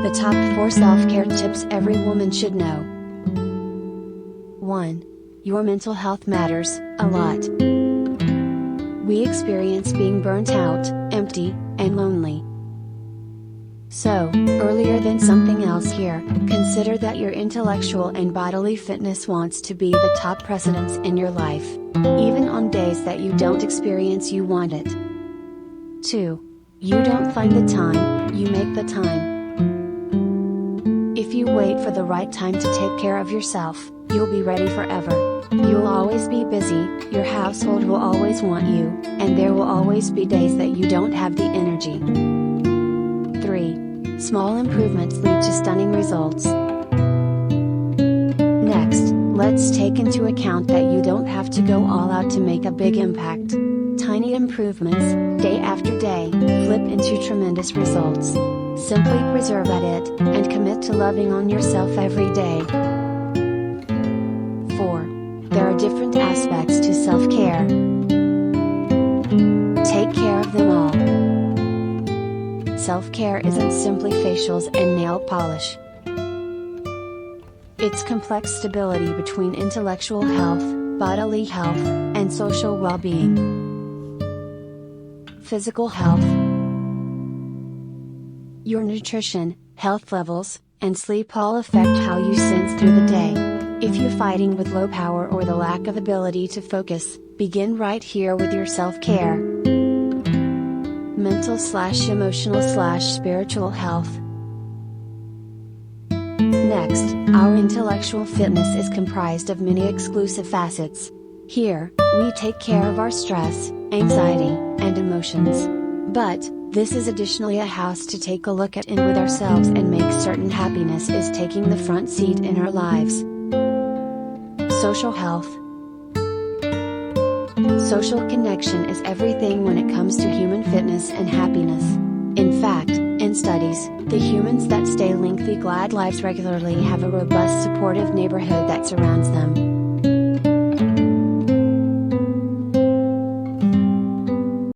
The top 4 self-care tips every woman should know. 1. Your mental health matters a lot. We experience being burnt out, empty, and lonely. So, earlier than something else here, consider that your intellectual and bodily fitness wants to be the top precedence in your life, even on days that you don't experience you want it. 2. You don't find the time, you make the time. If you wait for the right time to take care of yourself, you'll be ready forever. You'll always be busy, your household will always want you, and there will always be days that you don't have the energy. 3. Small improvements lead to stunning results. Next, let's take into account that you don't have to go all out to make a big impact. Tiny improvements, day after day, flip into tremendous results. Simply persevere at it, and commit to loving on yourself every day. 4. There are different aspects to self-care. Take care of them all. Self-care isn't simply facials and nail polish. It's complex stability between intellectual health, bodily health, and social well-being. Physical health. Your nutrition, health levels, and sleep all affect how you sense through the day. If you're fighting with low power or the lack of ability to focus, begin right here with your self-care. Mental/emotional/spiritual health. Next, our intellectual fitness is comprised of many exclusive facets. Here, we take care of our stress, anxiety, and emotions. But, this is additionally a house to take a look at in with ourselves and make certain happiness is taking the front seat in our lives. Social health. Social connection is everything when it comes to human fitness and happiness. In fact, in studies, the humans that stay lengthy glad lives regularly have a robust supportive neighborhood that surrounds them.